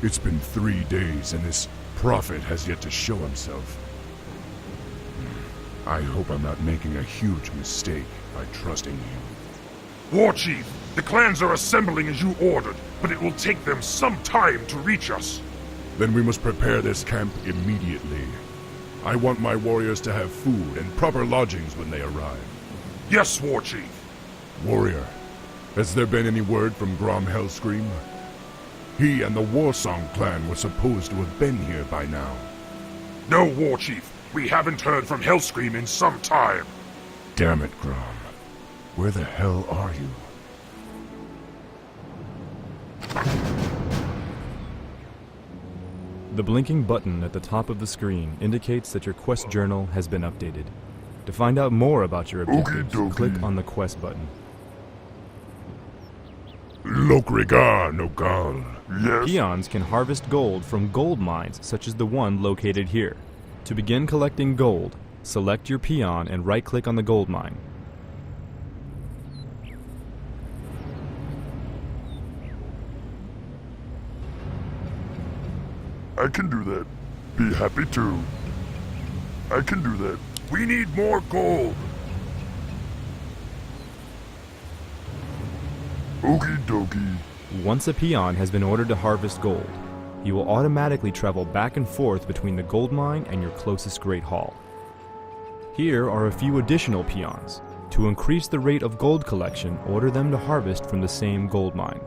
It's been 3 days and this prophet has yet to show himself. I hope I'm not making a huge mistake by trusting you. War Chief, the clans are assembling as you ordered, but it will take them some time to reach us. Then we must prepare this camp immediately. I want my warriors to have food and proper lodgings when they arrive. Yes, War Chief. Warrior, has there been any word from Grom Hellscream? He and the Warsong clan were supposed to have been here by now. No, War Chief. We haven't heard from Hellscream in some time. Damn it, Grom. Where the hell are you? The blinking button at the top of the screen indicates that your quest journal has been updated. To find out more about your objectives, click on the quest button. Lokrigar Nogal. Yes? Peons can harvest gold from gold mines such as the one located here. To begin collecting gold, select your peon and right-click on the gold mine. I can do that. Be happy to. I can do that. We need more gold. Okie dokie. Once a peon has been ordered to harvest gold, he will automatically travel back and forth between the gold mine and your closest Great Hall. Here are a few additional peons. To increase the rate of gold collection, order them to harvest from the same gold mine.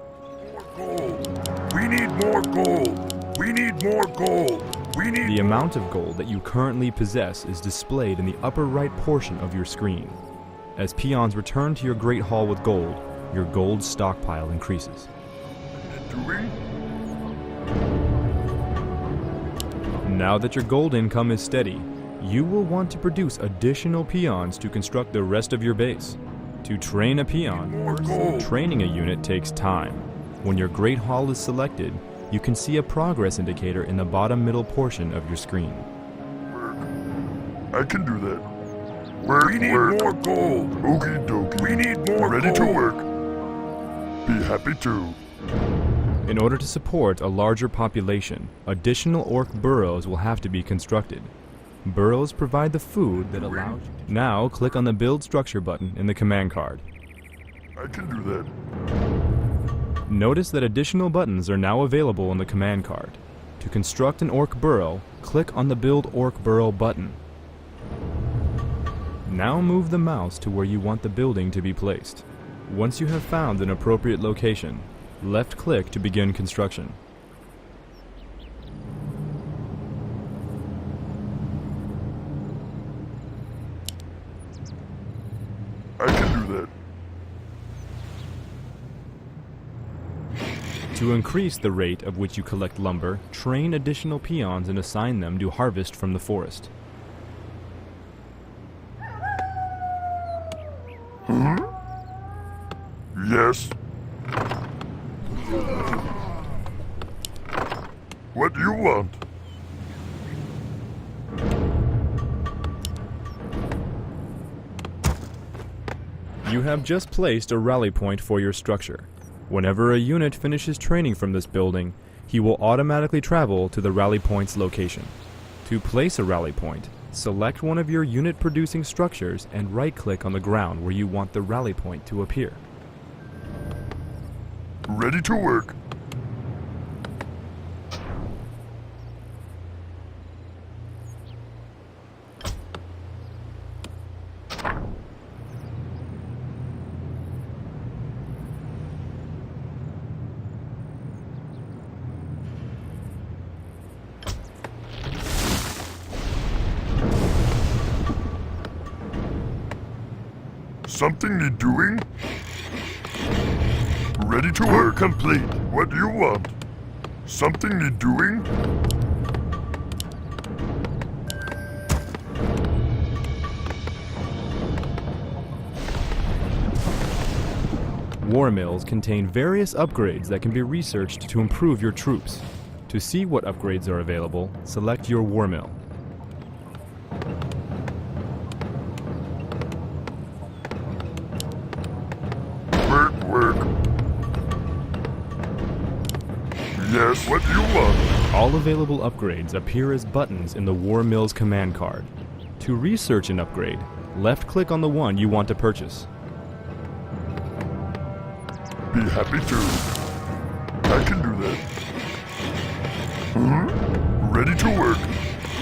More gold. We need more gold. We need more gold. We need The amount of gold that you currently possess is displayed in the upper right portion of your screen. As peons return to your Great Hall with gold, your gold stockpile increases. doing? Now that your gold income is steady, you will want to produce additional peons to construct the rest of your base. To train a peon, More gold. training a unit takes time. When your Great Hall is selected, you can see a progress indicator in the bottom middle portion of your screen. I can do that. We need more gold. Okie dokie. We need more Ready gold. To work. Be happy to. In order to support a larger population, additional orc burrows will have to be constructed. Burrows provide the food that allows you to... Now click on the Build Structure button in the command card. I can do that. Notice that additional buttons are now available in the command card. To construct an orc burrow, click on the Build Orc Burrow button. Now move the mouse to where you want the building to be placed. Once you have found an appropriate location, left-click to begin construction. I can do that. To increase the rate of which you collect lumber, train additional peons and assign them to harvest from the forest. Yes. What do you want? You have just placed a rally point for your structure. Whenever a unit finishes training from this building, he will automatically travel to the rally point's location. To place a rally point, select one of your unit-producing structures and right-click on the ground where you want the rally point to appear. Ready to work. Something need doing? Ready to work. Complete. What do you want? Something need doing? War mills contain various upgrades that can be researched to improve your troops. To see what upgrades are available, select your war mill. Work. Yes, what do you want? All available upgrades appear as buttons in the War Mills command card. To research an upgrade, left-click on the one you want to purchase. Be happy to. I can do that. Ready to work.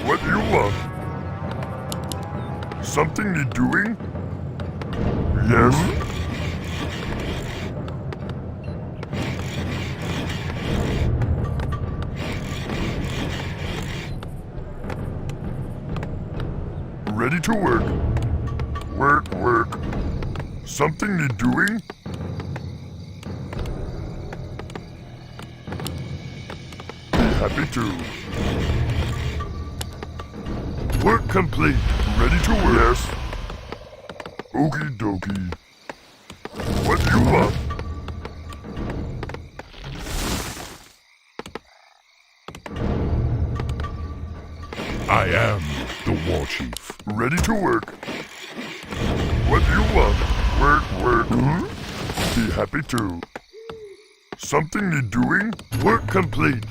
What do you want? Something need doing? Yes. Ready to work. Work. Something need doing? Be happy to. Work complete. Ready to work. Yes. Okie dokie. What do you want? I am the war chief. Ready to work. What do you want? Work. Be happy to. Something need doing? Work complete.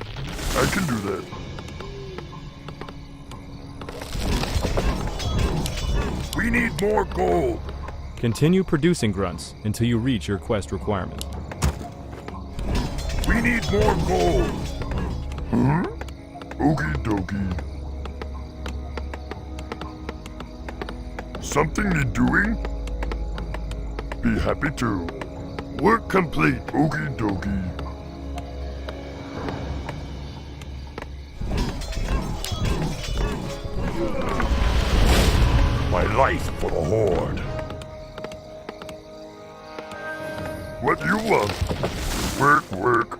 I can do that. We need more gold. Continue producing grunts until you reach your quest requirement. We need more gold. Okie dokie. Something need doing? Be happy to. Work complete. Okie dokie. My life for the Horde. What do you want? Work.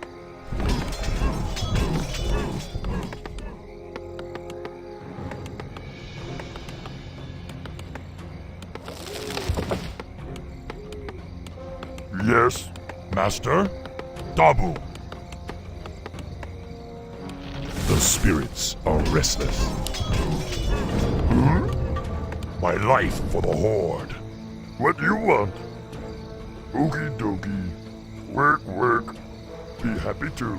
Yes, Master? Dabu. The spirits are restless. My life for the Horde. What do you want? Okie dokie. Work. Be happy to.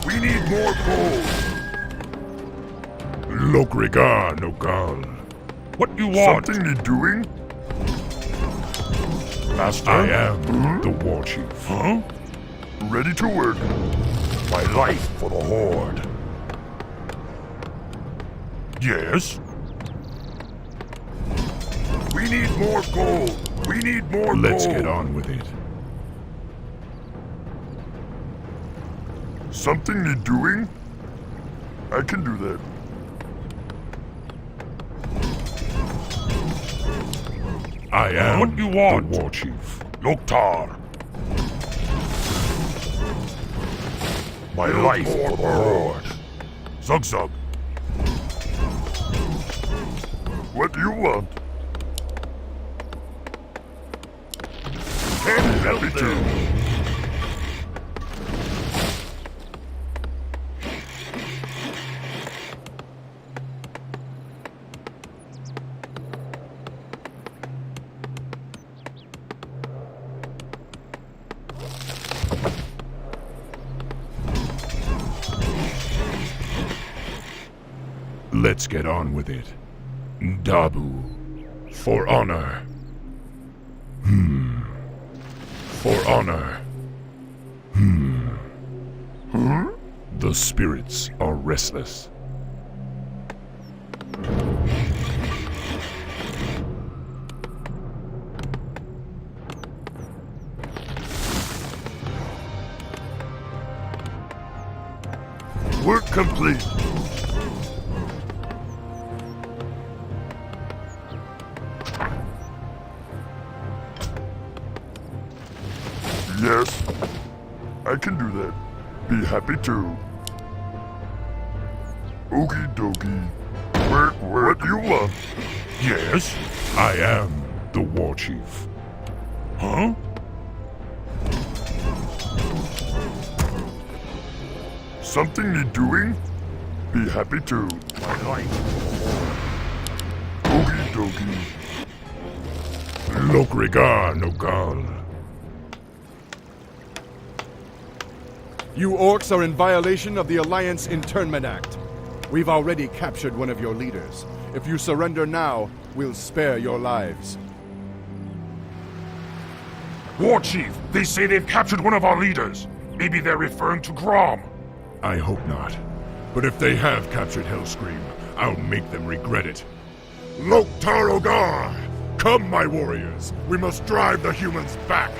We need more gold. Lokrigar Nogal. What do you want? Something need doing? Master? I am the war chief. Huh? Ready to work. My life for the Horde. Yes? We need more gold. We need more Let's gold. get on with it. Something need doing? I can do that. I am What do you want? the war chief. Loktar. My life for the Horde. Zug. What do you want? Happy to. Let's get on with it. Dabu. For honor. For honor. The spirits are restless. Work complete. Yes, I can do that. Be happy to. Okie dokie. Work. What do you want? Yes, I am the war chief. huh? Something need doing? Be happy to. My life. Okie dokie. Lokrigar Nogal. You orcs are in violation of the Alliance Internment Act. We've already captured one of your leaders. If you surrender now, we'll spare your lives. War Chief, they say they've captured one of our leaders. Maybe they're referring to Grom. I hope not. But if they have captured Hellscream, I'll make them regret it. Loktarogar! Come, my warriors! We must drive the humans back!